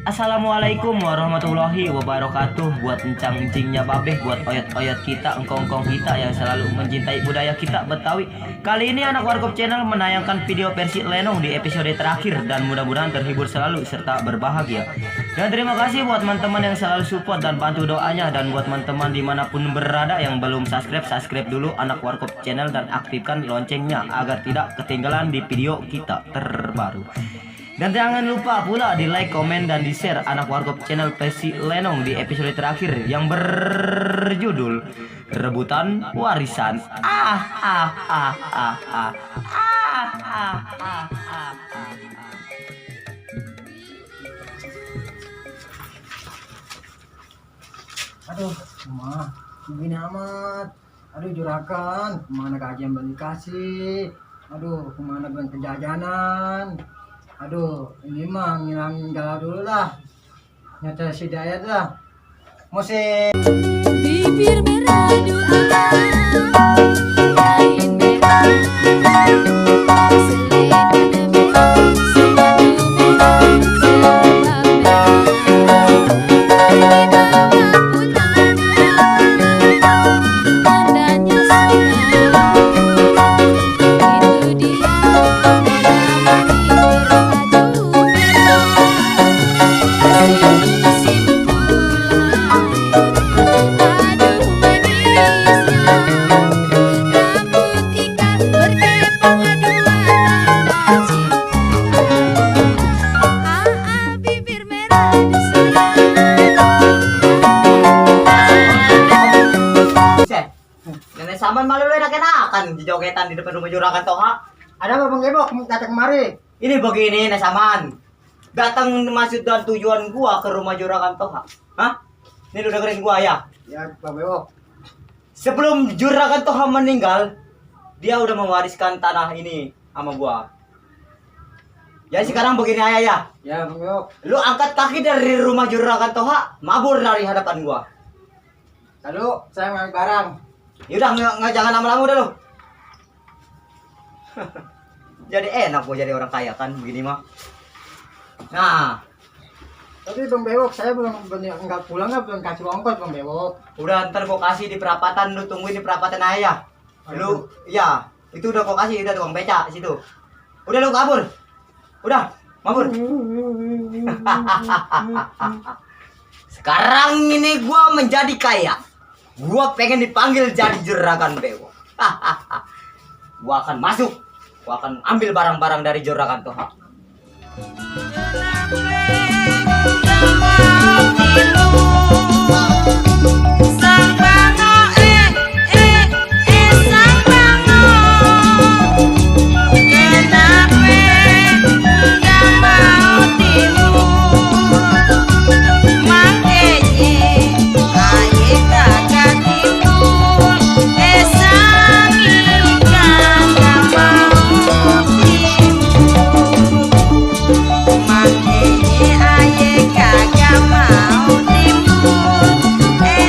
Assalamualaikum warahmatullahi wabarakatuh. Buat encang-encingnya babeh, buat oyot-oyot kita, engkong-engkong kita yang selalu mencintai budaya kita Betawi. Kali ini anak Warkop Channel menayangkan video versi Lenong di episode terakhir, dan mudah-mudahan terhibur selalu serta berbahagia. Dan terima kasih buat teman-teman yang selalu support dan bantu doanya. Dan buat teman-teman dimanapun berada yang belum subscribe dulu anak Warkop Channel dan aktifkan loncengnya agar tidak ketinggalan di video kita terbaru. Dan jangan lupa pula di like, komen, dan di share anak Warkop Channel versi Lenong di episode terakhir yang berjudul Rebutan Warisan. Aduh, mah begini amat. Aduh, juragan, kemana gajian beli kasih? Aduh, kemana beli kejajanan? Aduh, ini mah ngilangin galau dulu lah. Nyata si Dayat lah. Musik. Bibir merah doa, kain merah, selendang merah, sepatu merah, serba merah. Dibawa pulang, tandanya sudah. Itu dia merah baju merah, musim mulai. Aduh manisnya, rambut ikan berkepang, aduh tanda cinta. Bibir merah Nenek Saman malu lu enak-enakan di jogetan di depan rumah juragan Toha. Ada apa Bang Gebo? Datang kemari. Ini begini Nenek Saman. Datang maksud dan tujuan gua ke rumah juragan Toha. Hah? Ini lu dengerin gua ya. Ya, Bang Gebo. Sebelum juragan Toha meninggal, dia udah mewariskan tanah ini sama gua. Ya sekarang begini aja ya. Ya, Bang Gebo. Lu angkat kaki dari rumah juragan Toha, mabur dari hadapan gua. Lalu saya mau barang. Yaudah nggak jangan lama-lama udah lu. Jadi enak gua jadi orang kaya kan begini mah. Nah, Tapi Bang Bewok, saya belum enggak pulang, belum kasih ongkos Bang Bewok. udah ntar gua kasih di perapatan, lu tungguin di perapatan aja. Lu ya, itu udah gua kasih, udah tukang beca situ. Udah lu kabur. Udah, kabur. Sekarang ini gua menjadi kaya. Gua pengen dipanggil jadi juragan Bewok. Gua akan masuk. Gua akan ambil barang-barang dari juragan Toha. sang bango, sang bango, kenapa enggak mau timbul, makanya aye kagak timbul, sang ikan enggak mau timbul, makanya aye kagak mau timbul,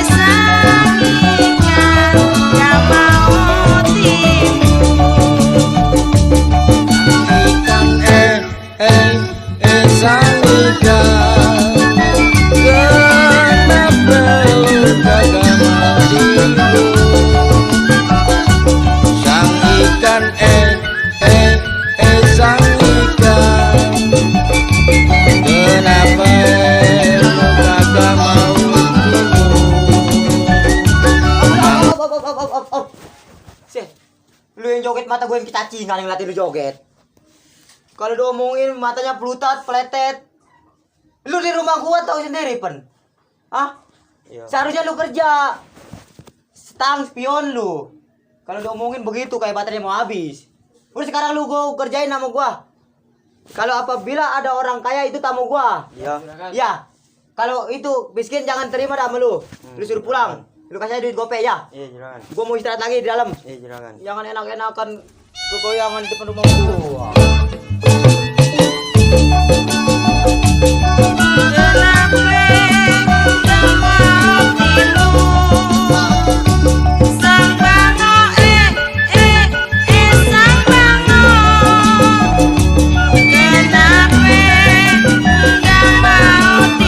sang ikan enggak mau timbul. Sang ikan kenapa lu kagak mau timbul? Sang ikan sang ikan kenapa lu kagak mau timbul? Op. Sih, lu yang joget mata gue yang kecacingan yang latih lu joget. Kalau diomongin matanya pelutat, peletet. Lu di rumah gua tahu sendiri, Pen. Hah? Iya. Seharusnya lu kerja. Stang spion lu. Kalau diomongin begitu kayak baterainya mau habis. Udah sekarang lu gua kerjain sama gua. Kalau apabila ada orang kaya itu tamu gua. Iya. Ya. Kalau itu miskin jangan terima dah sama lu. Lu suruh pulang. Lu kasih duit gopay ya. Iya, juragan. Gua mau istirahat lagi di dalam. Iya, juragan. Jangan enak-enakan goyangan di depan rumah gua. Kenapa enggak mau timbul, sang bango, sang bango, kenapa enggak mau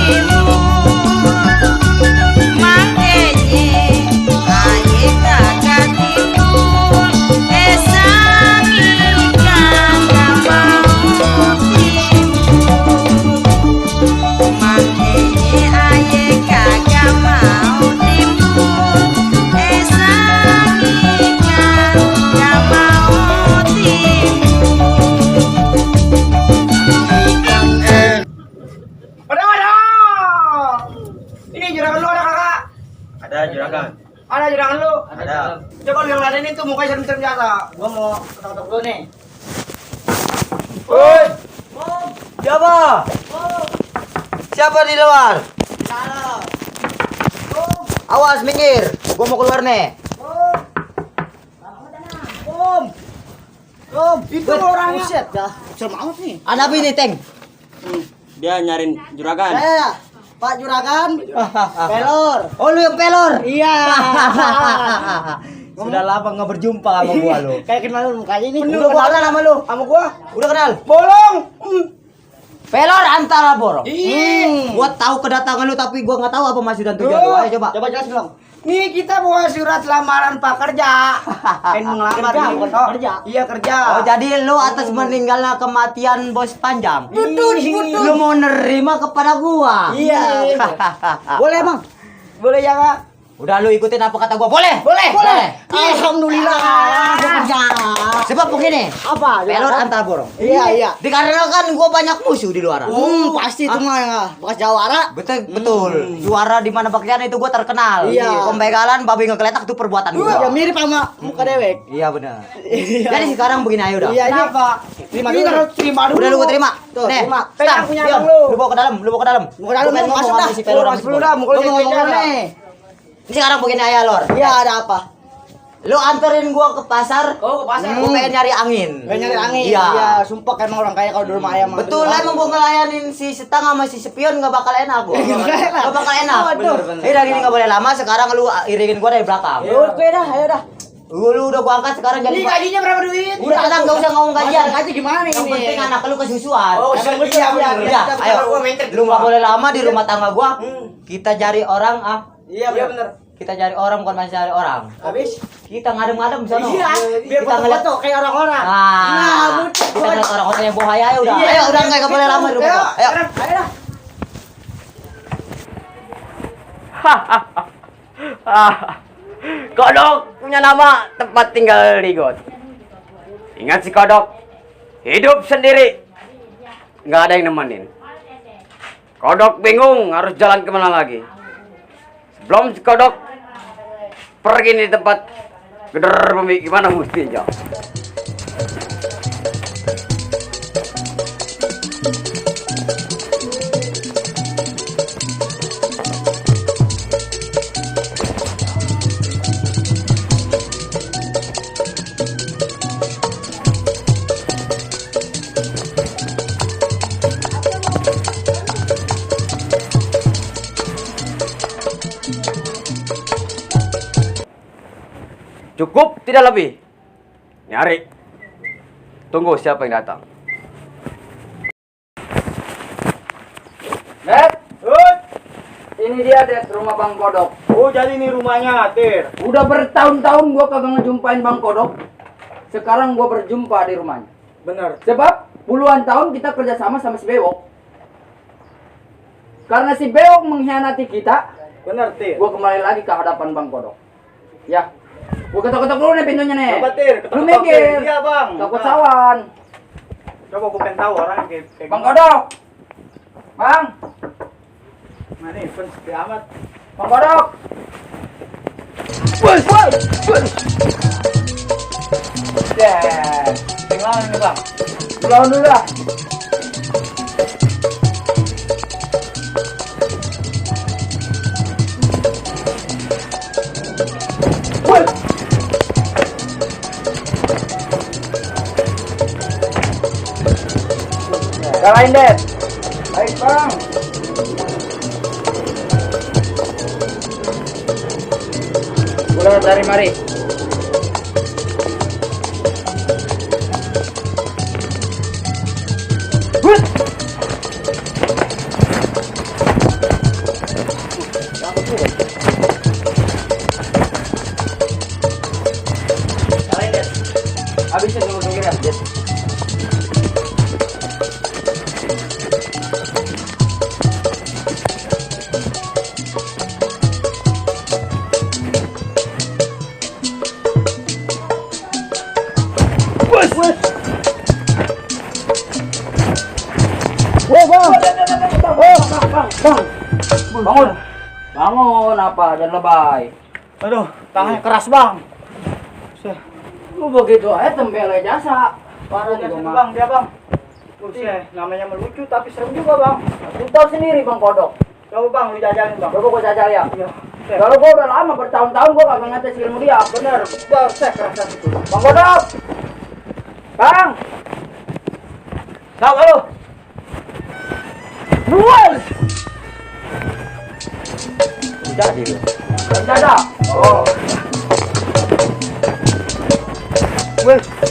itu mukanya serem-serem biasa. Gua mau ketok-ketok dulu nih. Woi. Siapa? Siapa di luar? Awas minggir. Gua mau keluar nih. Itu orangnya. Buset dah. Serem amat nih. Ada apa ini, Teng? Dia nyariin juragan. Saya Pak Juragan. Pelor. Oh, lu yang pelor? Iya. Sudah lama nggak berjumpa sama gua lu. Kayak kenal mukanya ini. Udah gua kenal sama lu. Sama gua. Udah kenal? Bolong. Pelor antara borong. Iya. Gua tahu kedatangan lu tapi gua nggak tahu apa maksud dan tujuan lu. Ayo coba. Coba jelas dong. Nih kita bawa surat lamaran Pak kerja. Pengen mengelamar nih. Kerja. Iya kerja. Oh, jadi lu atas meninggalnya kematian Bos Panjang. Betul. Lu mau nerima kepada gua. Iya. Boleh Bang. Boleh ya Kak? Udah lu ikutin apa kata gua. Boleh? Boleh. Alhamdulillah. Kerja. Sebab begini. Apa? Pelor antar borong. Iya. Dikarenakan gua banyak musuh di luaran. Pasti itu mah ya. Bekas jawara. Betul. Juara di mana bagian itu gua terkenal. Iya. Pembegalan babi ngegeletak itu perbuatan Ya gua. mirip sama muka dewek. Iya benar. Jadi sekarang begini ayo dah. Iya ini Pak. Terima dulu. Udah lu gua terima. Tuh, Nih, terima. Stang, Pegang punya Pion, abang lu. Lu bawa ke dalam, Mau ke dalam Gua pengen masuk ngomong dah. sama si Pelor sama si Masuk Borong. dah. Mukul Gua mau ngomong nih. Ini sekarang begini aja lor. Iya ada apa? Lu anterin gua ke pasar. Oh ke pasar. Gua pengen nyari angin. Pengen nyari angin. Iya. Sumpah kan emang orang kaya kalau di rumah ayam. Betul lah emang gua ngelayanin si Setang sama si Sepion gak bakal enak gua. Gak bakal enak. Waduh. Udah gini gak boleh lama, sekarang lu iringin gua dari belakang. Oke dah, ayo dah. Lu udah gua angkat sekarang jadi Ini gajinya berapa duit? udah tenang gak usah ngomong gajian. Gaji gimana ini? Yang penting anak lu kesusuan. Oh, iya. Ya, ayo. Lu gak boleh lama di rumah tangga gua. Kita cari orang Iya benar. Kita cari orang bukan masih cari orang. Habis? Kita ngadem-ngadem sono. Iya, biar kita ngeliat foto kayak orang-orang. Kita ngeliat orang-orang yang buaya ya udah. Iya, Ayo udah enggak boleh lama di rumah. Ayo. Ayo dah. Kodok punya nama tempat tinggal di got. Ingat si kodok, hidup sendiri, nggak ada yang nemenin. Kodok bingung harus jalan kemana lagi. Sebelum si kodok pergi di tempat geder gimana mestinya. Cukup tidak lebih. Nyari. Tunggu siapa yang datang. Dad, ini dia Dad, rumah Bang Kodok. Oh, jadi ini rumahnya, Tir. Udah bertahun-tahun gua kagak ngejumpain Bang Kodok. Sekarang gua berjumpa di rumahnya. Bener. Sebab puluhan tahun kita kerjasama sama si Bewok. Karena si Bewok mengkhianati kita, Bener, Tir. gua kembali lagi ke hadapan Bang Kodok. Ya, gua ketok-ketok dulu nih pintunya nih. Coba, Tir. Lu minggir. Iya, Bang. Takut sawan. Coba gue pengen tahu orang kayak Bang Kodok. Bang, Nah, nih, sepi amat. Bang Kodok. Tinggal nih, Bang. Pulang dulu lah. Kalahin, Dad. Baik, Bang. Pulang dari mari. Habisin dulu ya, Dad. Bangun. Bangun apa? Jangan lebay. Aduh, tangannya keras, Bang. Lu begitu aja tembelai jasa. Parah juga mah. Bang, dia bang. Namanya melucu tapi serem juga bang. Lu tahu sendiri Bang Kodok. Coba bang, lu jajalin bang. Coba gua jajal ya. Iya. Kalau gua udah lama bertahun-tahun gua kagak ngetes ilmu dia. Bener, bang, saya kerasa itu. Bang Kodok. Bang. Tahu lu? Luas. Jadi lu. Jaga. Oh. Wes.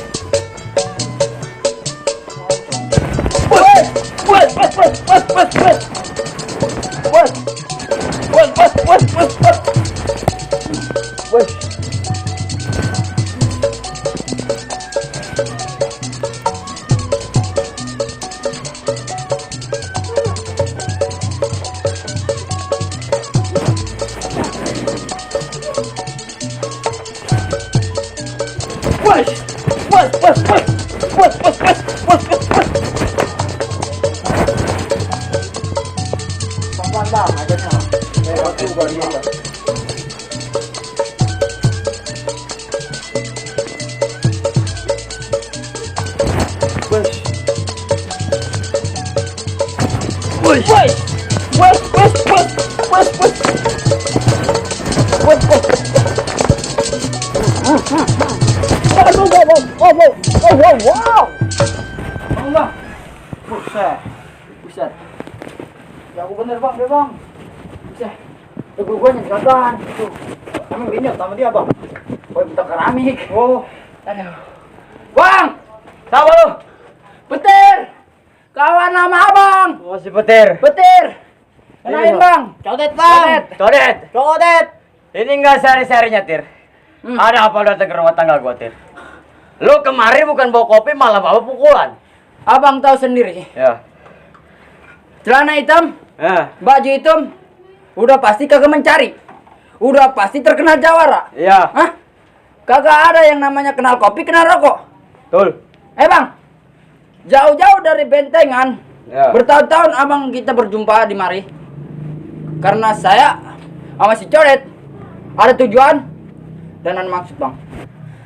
Buset. Ya aku bener bang, deh bang. Buset. Teguh gua nyegagan. Tuh. Kamu linyot sama dia bang. Boy bentuk keramik. Oh, Aduh. Bang! Tahu lu? Petir! Kawan nama abang! Oh, si Petir. Petir! Kenalin bang! Codet bang. Codet. Codet. Ini enggak sehari-harinya, Tir. Ada apa datang ke rumah tangga gua, Tir? Lu kemari bukan bawa kopi malah bawa pukulan. Abang tahu sendiri. Ya. Celana hitam, baju hitam, udah pasti kagak mencari. Udah pasti terkenal jawara. Iya. Hah? Kagak ada yang namanya kenal kopi, kenal rokok. Betul. Bang, jauh-jauh dari bentengan, Ya. bertahun-tahun abang kita berjumpa di mari. Karena saya sama si Codet ada tujuan dan ada maksud bang.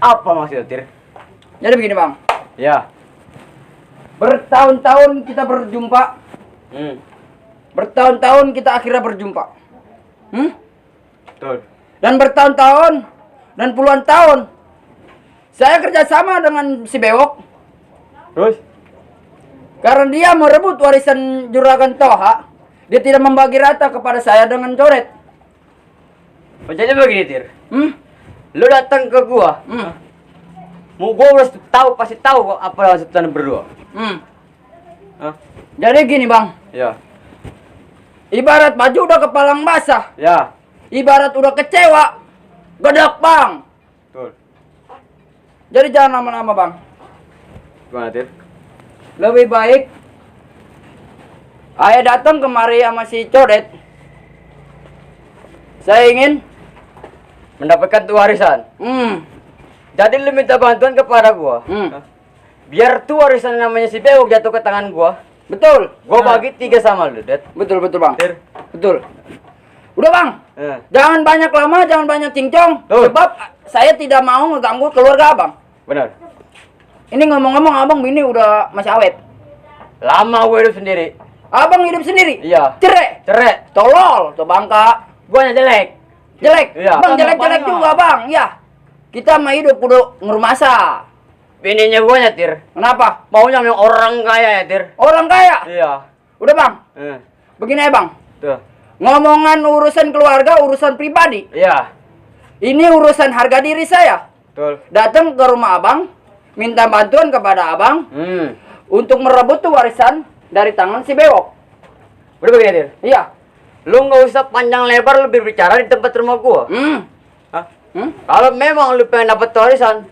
Apa maksudnya, Tir? Jadi begini bang, Ya. bertahun-tahun kita berjumpa, bertahun-tahun kita akhirnya berjumpa. Betul. Dan bertahun-tahun dan puluhan tahun saya kerjasama dengan si Bewok. Terus? Karena dia merebut warisan Juragan Toha, dia tidak membagi rata kepada saya dengan Coret. Jadi begini, Tir. Lu datang ke gua. Hmm. Mau gua harus tahu, pasti tahu apa maksud kalian berdua. Hah? Jadi gini bang, Ya. ibarat baju udah kepalang basah, Ya. ibarat udah kecewa, gedak bang. Betul. Jadi jangan lama-lama bang. Gimana, Tir? Lebih baik ayah datang kemari sama si Codet. Saya ingin Mendapatkan tuh warisan. Jadi lu minta bantuan kepada gua. Hah? Biar tuh warisan namanya si Bewok jatuh ke tangan gua. Betul. Gua bagi 3 sama lu, Det. Betul bang. Tir. Betul. Udah bang. Eh. Jangan banyak lama, jangan banyak cincong. Tuh. Sebab saya tidak mau ngeganggu keluarga abang. Benar. Ini ngomong-ngomong abang bini udah masih awet. Lama gue hidup sendiri. Abang hidup sendiri. Iya. Cerai. Cerai. Tolol tuh bangka. Gua hanya jelek. Jelek. Iya. Bang jelek-jelek juga bang. Ya. Kita mah hidup kudu ngurmasa. Bininya gua nyetir. Kenapa? Maunya yang orang kaya ya, Tir. Orang kaya. Iya. Udah bang. Begini ya bang. Tuh. Ngomongan urusan keluarga, urusan pribadi. Iya. Ini urusan harga diri saya. Betul. Datang ke rumah abang, minta bantuan kepada abang untuk merebut tuh warisan dari tangan si Bewok. Udah begini, Tir. Iya. Lu nggak usah panjang lebar lu berbicara di tempat rumah gua. Hah? Kalau memang lu pengen dapat warisan,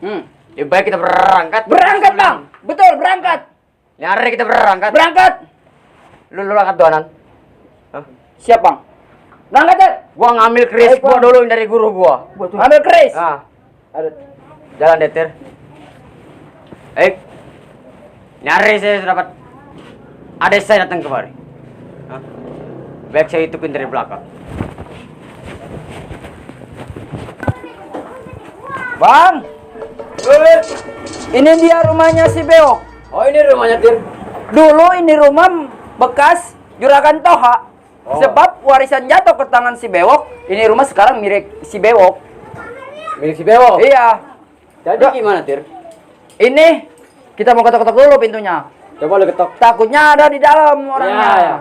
ya baik kita berangkat. Berangkat bang. Betul berangkat. Nyari kita berangkat. Berangkat. Lu berangkat doanan. Hah? Siap bang. Berangkat ya. Gua ngambil keris gua dulu dari guru gua. Ambil keris. Ah. Jalan deh, Tir. Nyari saya dapat. Ada saya datang kemari. Hah? Baik saya hitupin dari belakang. Bang. Ini dia rumahnya si Bewok. Oh, ini rumahnya Tir. Dulu ini rumah bekas Juragan Toha. Sebab warisan jatuh ke tangan si Bewok. Ini rumah sekarang milik si Bewok. Milik si Bewok. Iya. Jadi gimana, Tir? Ini kita mau ketok-ketok dulu pintunya. Coba lu ketok. Takutnya ada di dalam orangnya. Ya.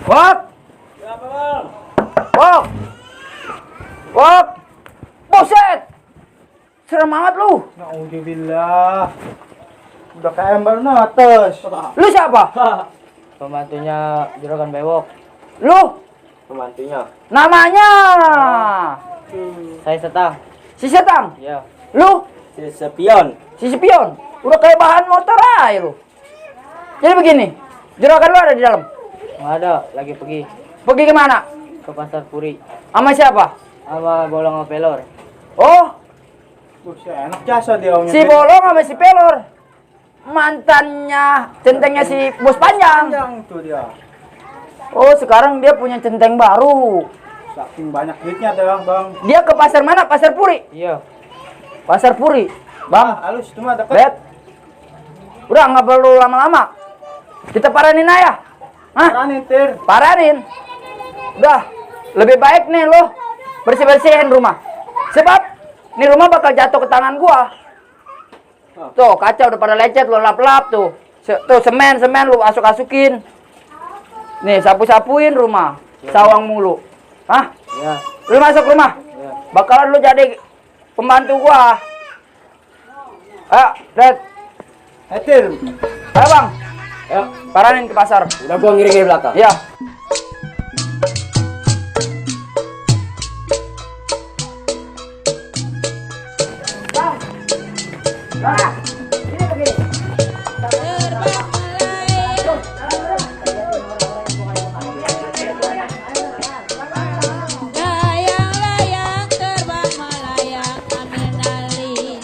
Wok. Wok. Wok. Buset. Serem amat lu. Alhamdulillah. Udah kayak baru notos. Lu siapa? Pembantunya Juragan Bewok. Lu Pembantunya. namanya. Saya Setang. Si Setang. Iya. Lu Si Sepion. si Spion. Udah kayak bahan motor aja lu. Jadi begini. Juragan lu ada di dalam. Nggak ada, lagi pergi Pergi kemana? ke pasar Puri Sama siapa? sama Bolong sama Pelor. Oh, Enak jasa dia omnya. si Bolong sama si Pelor. Mantannya, centengnya si Bos Panjang. itu dia. Oh, sekarang dia punya centeng baru. Saking banyak duitnya ada bang. Dia ke pasar mana? Pasar Puri. Iya. Pasar Puri. Bang, Halus cuma dekat. Bet. Udah nggak perlu lama-lama. Kita paranin aja. Hah? Paranin Tir. Paranin. Udah, lebih baik nih lo bersih-bersihin rumah. Sebab nih rumah bakal jatuh ke tangan gua. Tuh, kaca udah pada lecet lo lap-lap tuh. Tuh semen lu asuk-asukin. Nih, sapu-sapuin rumah. Sawang mulu. Hah? Iya. Lu masuk rumah. Bakalan lu jadi pembantu gua. Ayo, Dad. Tir. Ayo, Bang. Ayo. Paranin ke pasar. Udah gua ngiring di belakang. Iya. Layang-layang terbang melayang Amin Ali.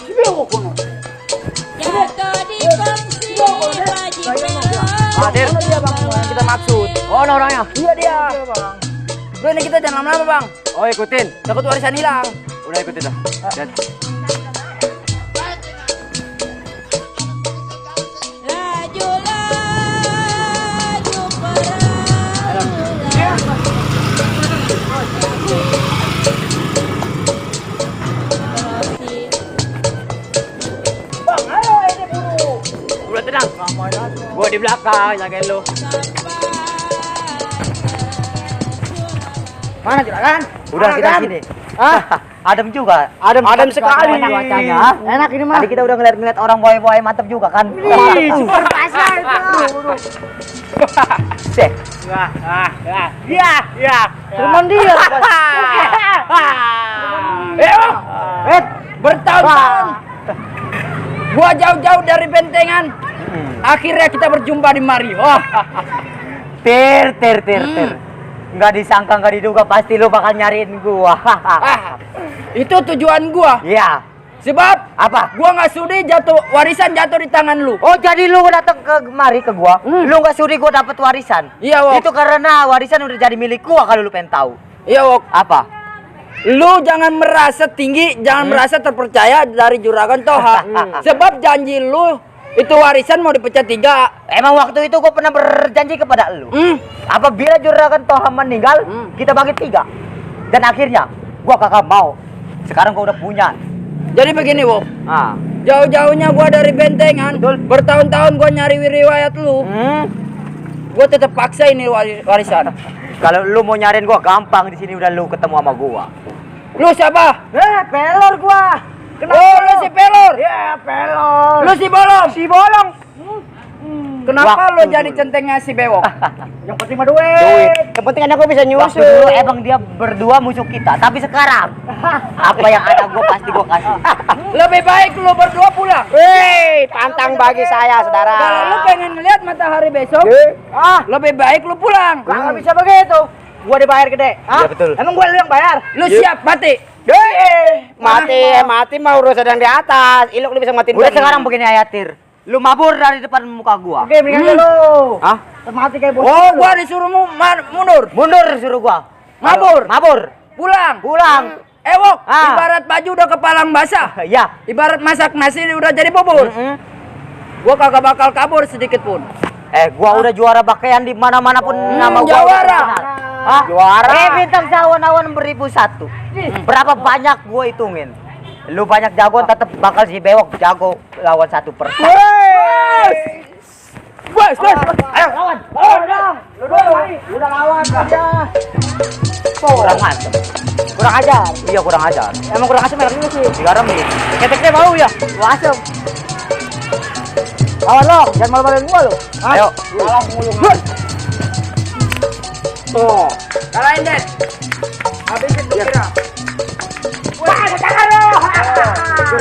Jatuh di kongsi Haji Pelor. Hadir. Dia Bang, yang kita maksud. Oh, ada orangnya. Iya dia. Bro, ini kita jangan lama-lama, Bang. Oh, ikutin. Takut warisan hilang. Udah ikutin dah. Dan Laju laju perahu. Bang, ayo ini buru. udah tenang. Gua di belakang jagain lu. Mana Juragan? Udah kita sini. Adem juga. Adem sekali. Cuacanya. Enak ini mah. Tadi kita udah ngeliat orang boy-boy mantep juga kan. Super pasar itu. Seh. Cuman dia. Bertahun-tahun. Gua jauh-jauh dari bentengan. Akhirnya kita berjumpa di mari. Wah. Tir. Nggak disangka, nggak diduga pasti lu bakal nyariin gua. Itu tujuan gua. Iya. Sebab Apa? gua nggak sudi warisan jatuh di tangan lu. Oh, jadi lu datang ke mari ke gua. Lu nggak sudi gua dapat warisan. Iya, Wok. Itu karena warisan udah jadi milik gua kalau lu pengen tahu. Iya, Wok. Apa? Lu jangan merasa tinggi, jangan merasa terpercaya dari Juragan Toha. Sebab janji lu itu warisan mau dipecah 3. Emang waktu itu gua pernah berjanji kepada lu. Apabila Juragan Toha meninggal, kita bagi 3. Dan akhirnya gua kakak mau. Sekarang gua udah punya. Jadi begini, Wok. Ah. Jauh-jauhnya gua dari bentengan, bertahun-tahun gua nyari riwayat lu. Gua tetap paksa ini warisan. Kalau lu mau nyariin gua gampang, di sini udah lu ketemu sama gua. Lu siapa? Pelor gua. Oh, lu si Pelor. Ya, pelor. Lu si Bolong. Si bolong. Kenapa lu Waktu jadi dulu. centengnya si Bewok? Yang penting mah duit. Yang penting aku bisa nyusul. Waktu dulu emang dia berdua musuh kita, tapi sekarang apa yang ada gua pasti gua kasih. Lebih baik lu berdua pulang. Pantang bagi saya, saudara. Kalau lu pengen ngeliat matahari besok, lebih baik lu pulang. Nggak bisa begitu. Gua dibayar gede. Iya, betul. Emang gue yang bayar? Lu siap mati. Mati mah urusan yang di atas. Ilok lu bisa matiin. Udah sekarang begini Ayatir. Lu mabur dari depan muka gua. Oke, mendingan dulu. Hah? Mati kayak bos. Oh, gua disuruh mundur. Mundur suruh gua. Mabur. Mabur. Pulang. Pulang. Ewok, Ah. ibarat baju udah kepalang basah. Ya. Ibarat masak nasi udah jadi bubur. Gua kagak bakal kabur sedikit pun. Gua udah juara pakaian di mana-mana pun nama gua jawara. udah terkenal. Hah? Juara. Bintang sawan-awan beribu satu. Berapa banyak gua hitungin? Lu banyak jagoan tetap bakal si Bewok jago lawan 1 per 1. Wes. Ayo lawan. Lawan dong. Udah lawan aja. Kurang ajar. Kurang ajar. Iya kurang ajar. Emang kurang asem merek ini sih. Digaram nih. Keteknya bau ya. Lu asem. Lawan lo, jangan malu-maluin gua lo. Ayo. Salah mulu. Tuh. Kalahin deh. Habisin tuh kira. Wah, jangan lo.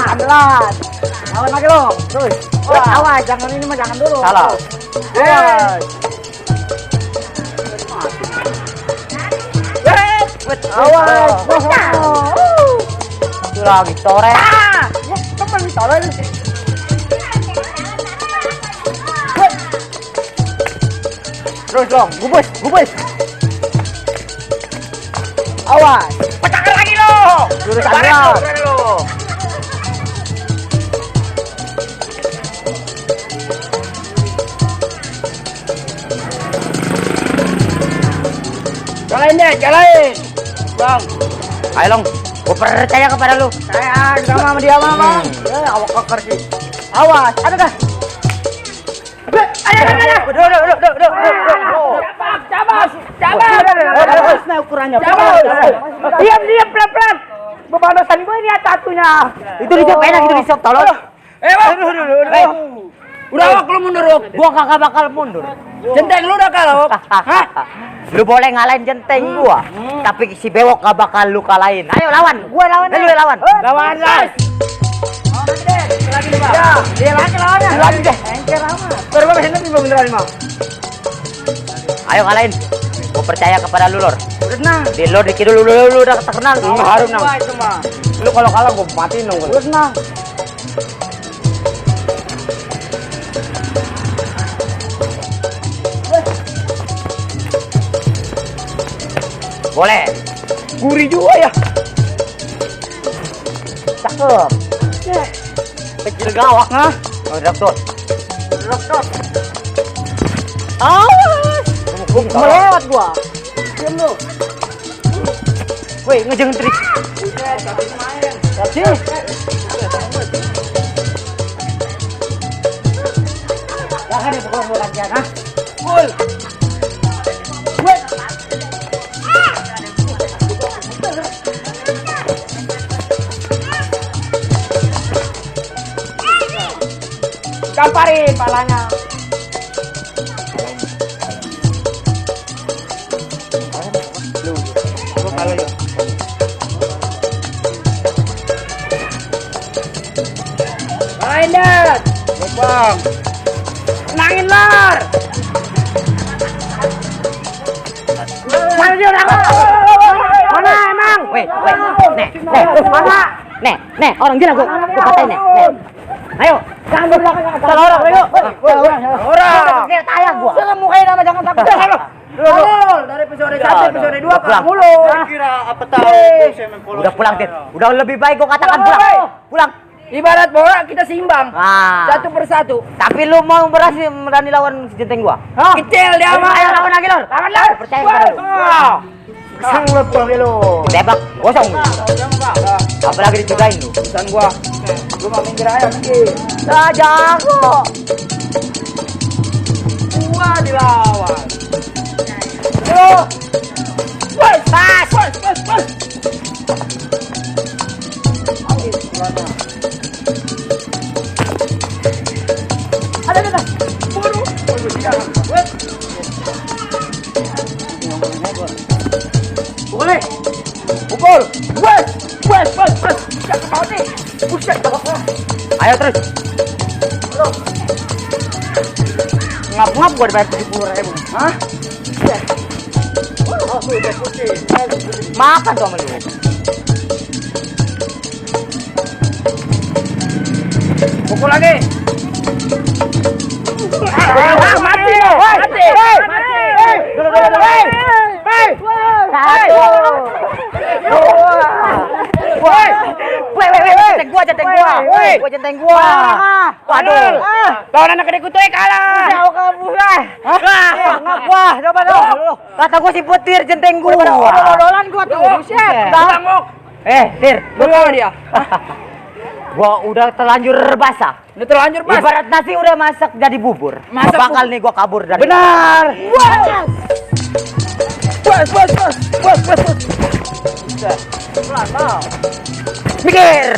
Andalan. Lawan lagi lo. Terus. Wah, awas, jangan ini mah jangan dulu. Salah. Awas. Awas. Itu lagi sore. Temen tolong. Terus dong, gubus. Awas. Pecahkan lagi lo. Jurus Baret andalan. lo. Jalain deh, jalain. Bang. Ayo Long. Gua percaya kepada lu. Saya sama dia mama. Awak koker sih. Awas, ada dah. Cabas. Nah ukurannya. Diam, pelan-pelan. Bebanasan gue ini satunya. Itu di shop enak, itu di shop tolong. Bang. Udah Wok, lu mundur Wok. Gua kagak bakal mundur. Jenteng lu udah kalah Wok. Hah? Lu boleh ngalahin jenteng gua, tapi si Bewok gak bakal lu kalahin. Ayo lawan. Gua lawan. Lu lawan. Lawan guys. Lagi nih, Bang. Ya, dia lagi lawannya. Lagi deh. Engker amat. Berapa bener nih beneran, Bang? Ayo kalahin. Gua percaya kepada lu, Lor. Udah nah. Di Lor di kidul lu udah terkenal. Harum nang. Lu kalau kalah gua matiin dong. Terus nah. Boleh. Gurih juga ya. Cakep. Kecil gawak, ha? Oh, dokter. Dokter. Awas. Melewat gua. Diam lu. Woi, ngejeng trik. Tapi jangan dipukul gua latihan, ha? Full. Gamparin palanya. Lain deh. Bang. Nangin Lar. Mana dia orang? Mana emang? Weh, mana? Nek, orang gila gua patahin nek. Ayo, Jangan berbelakang. salah orang, ayo. Orang. Kayak tayang gua. Jangan mukain nama jangan takut. Full dari episode 1 episode 2 Udah pulang. mulu. Kira apa tahu saya main polos. Udah pulang, Tit. Udah lebih baik gua katakan pulang. Pulang. Ibarat bola kita seimbang. Ah. 1-1. Tapi lu mau berani lawan si jenteng gua? Kecil dia mah. Ayo lawan lagi, Lor. Lawan Lar. Percaya kepada lu. Sanggup lu. Tebak, gosong. Apalagi dicobain lu. Pesan gua. Gua mau minggir aja minggir. Ah, jago. Gua dilawan. Yo. Wes, Pas. wes. Ada. Buru. Wes. Boleh. Pukul. Wes. Jangan mau nih. Buset, Ayo terus. Ngap-ngap gua dibayar 70.000. Hah? Makan tuh sama lu. Pukul lagi. Mati. Satu. centeng gua. Waduh. Kau anak gede kutu kalah. Jauh kabur lah. Ngap gua, coba dong. Kata gua si petir centeng gua. Dodolan gua tuh. Buset. Tir, Lu tahu dia? gua udah terlanjur basah. Udah terlanjur pas. Ibarat nasi udah masak jadi bubur. Masak Bakal nih gua kabur dari. Benar. Bos. Pelan, mau. Mikir.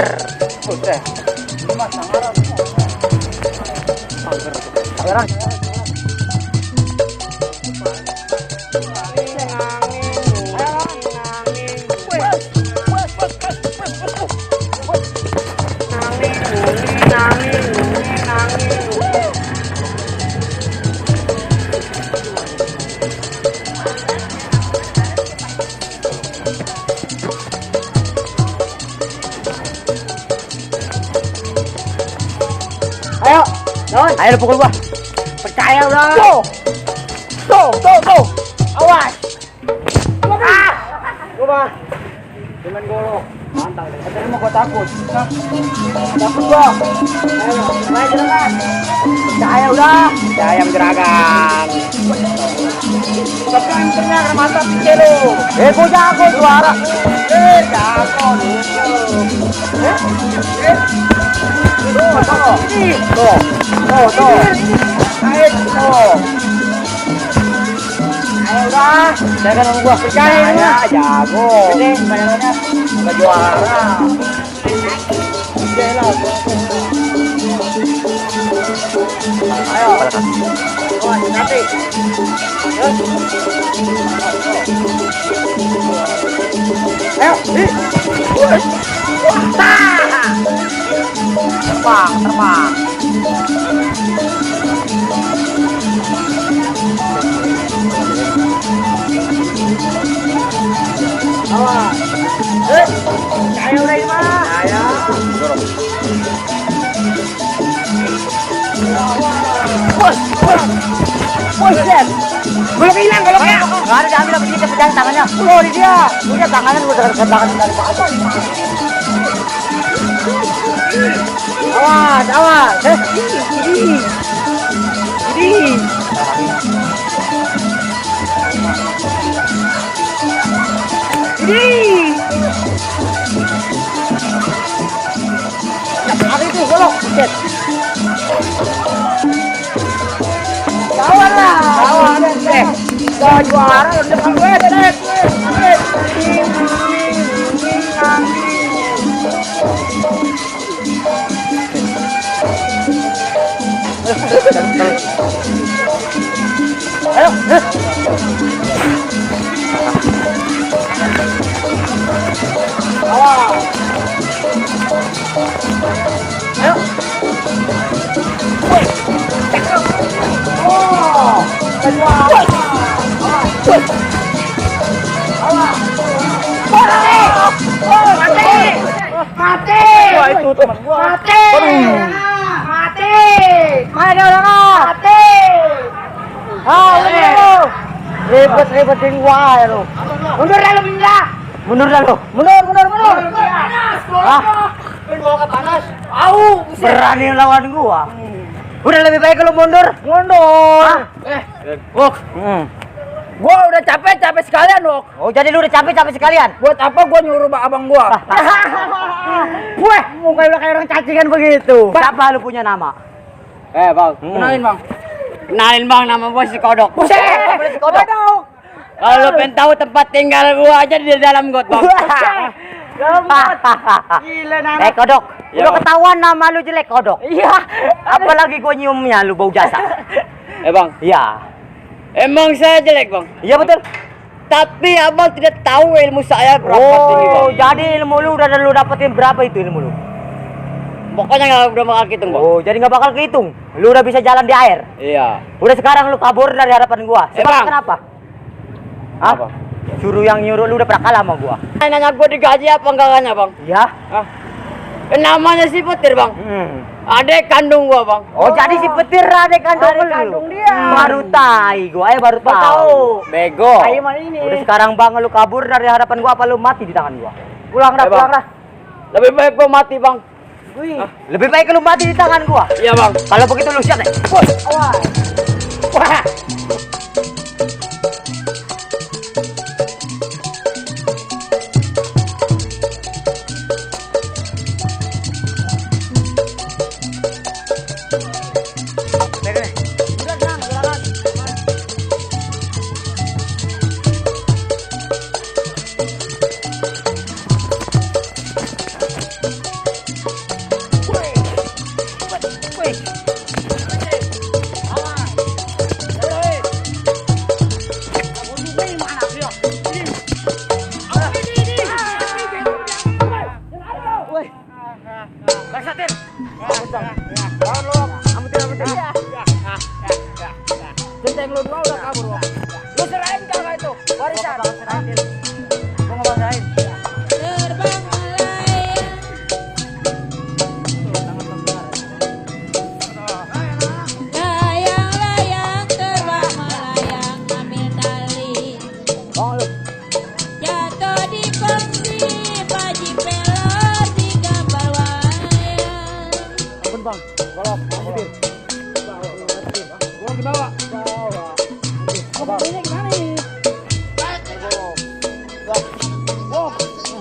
Buset. Ayo, Don. Ayo lu pukul gua. Percaya udah. Tuh. Awas. Coba. Cuman golok. Mantap deh. Katanya mau gua takut. Takut gua. Ayo, jeragan. Percaya udah. Saya menjeragan. Tapi anternya kena mata pice lu. Gua jago juara. Jago lu. Tuh. Ayo udah. Jangan sama gua. Percaya Saya jago. Gede bayarannya. Udah juara. Ayo. Nanti. Ayo. Terbang. Awas. Ayo udah mah. Saya. Buset. Belum hilang goloknya. Enggak ada diambil apa kita pegang tangannya. Oh, di dia. Punya tangannya gua dekat tangan dari bawah. Awas. Ini. Ada itu golok. Buset. Kawan lah. Gua juara udah depan gue. Ayo. Awas. Ayo. Oh, kedua. Mati. Wah, itu teman gua. Mati. Mana dia orang? Mati. Ribet-ribetin gua ya lu. Mundur dah lu, pindah. Mundur. Ah, Panas. berani lawan gua. Udah lebih baik lu mundur. Wok. Gua udah capek sekalian, Wok. Oh, jadi lu udah capek sekalian. Buat apa gua nyuruh abang gua? Weh, muka lu kayak orang cacingan begitu. Siapa lu punya nama? Bang. Kenalin, Bang. Kenalin bang, nama gua si Kodok. Buset, si Kodok. Kalau lu pengen tahu tempat tinggal gua aja di dalam got bang. Gila, Nana. Kodok. Ya, Udah Bang. ketahuan nama lu jelek, Kodok. Iya. Apalagi gua nyiumnya lu bau jasa. Bang, Iya. emang saya jelek bang. Iya betul. Tapi abang tidak tahu ilmu saya berapa tinggi bang. Oh, jadi ilmu lu udah lu dapetin berapa itu ilmu lu? Pokoknya nggak udah bakal hitung bang. Oh, jadi nggak bakal kehitung. Lu udah bisa jalan di air. Iya. Udah sekarang lu kabur dari hadapan gua. Sebab Bang. kenapa? Hah? Apa? Suruh yang nyuruh lu udah pernah kalah sama gua. Nanya gua digaji apa enggaknya bang? Iya. Namanya si Petir bang. Adek kandung gua bang. Oh, jadi si Petir adek kandung lu. kandung dia. Baru gua baru tahu. Bego. Udah sekarang bang lu kabur dari hadapan gua apa lu mati di tangan gua? Pulang dah. Lebih baik gua mati bang. Lebih baik lu mati di tangan gua. Iya bang. Kalau begitu lu siap deh. Wah. Centeng lu dua udah kabur, Wak. Lu serahin kagak itu? Warisan. Gua nggak bakal serahin. Terbang melayang. Layang-layang terbang melayang ambil tali. Jatuh di kursi baji pelor di gambar wayang. Ampun bang, golok, ambil. Gua di bawah. Ini gimana nih?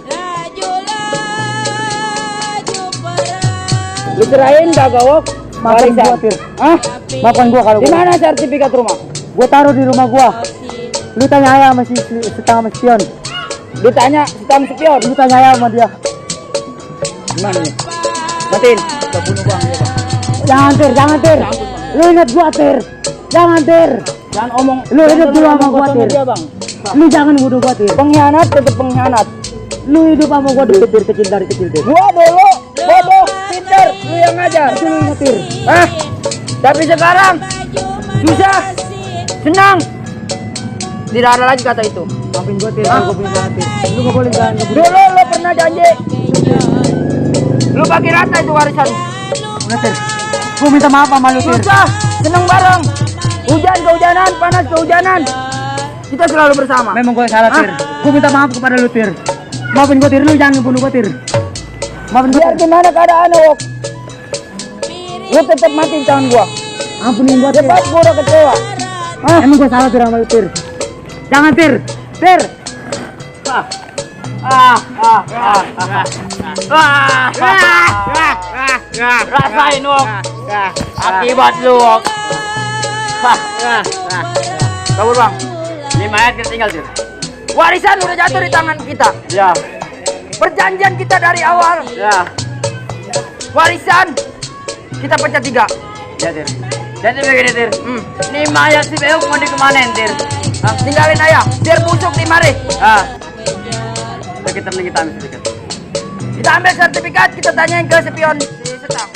Laju laju perang. Lu serahin kagak, Wak? Maafin gua, Tir. Hah? Maafkan gua kalau Di mana sertifikat rumah? gua taruh di rumah gua. Lu tanya ayah masih setengah spion. Ditanya hitam spion. Lu tanya ayah sama dia. Gimana nih? Matiin. Kita bunuh bang, ya bang. Jangan Tir. Lu ingat gua Tir. Jangan Tir. Jangan omong. Lu hidup dulu sama gua Tir. Dia, bang. Lu jangan bunuh gua Tir. Pengkhianat tetap pengkhianat. Lu hidup sama gua dulu Tir, kecil dari kecil Tir. Gua dulu bodoh, pintar, lu yang ngajar. Itu lu ingat Tir. Hah? Tapi sekarang susah, senang. Tidak ada lagi kata itu. Maafin gua Tir, gua punya salah Tir. Lu gak boleh jangan ngebunuh. Dulu lo pernah janji. Lu bagi rata itu warisan. Enggak Tir. Gua minta maaf sama lu Tir. Susah, senang bareng. Hujan kehujanan, panas kehujanan. Kita selalu bersama. Memang gua salah Tir. Gua minta maaf kepada lu Tir. Maafin gua Tir, lu jangan ngebunuh gua Tir. Maafin gua Biar Tir. gimana keadaan Wok, lu tetap mati di tangan gua. Ampunin gua Tir. Cepat gua udah kecewa. Emang gua salah Tir sama lu Tir. Jangan Tir. Tir. Rasain Wok. Akibat lu Wok. Kabur bang. 5 ayat kita tinggal Tir. Warisan udah jatuh di tangan kita. Ya. Perjanjian kita dari awal. Ya. Warisan kita pecah 3. Ya Tir. Jadi begini Tir. Ini mayat si Beuk mau dikemanin Tir. Tinggalin ayah. Biar busuk di mari. Kita ambil sertifikat. Kita ambil sertifikat. Kita tanyain ke spion si Setang.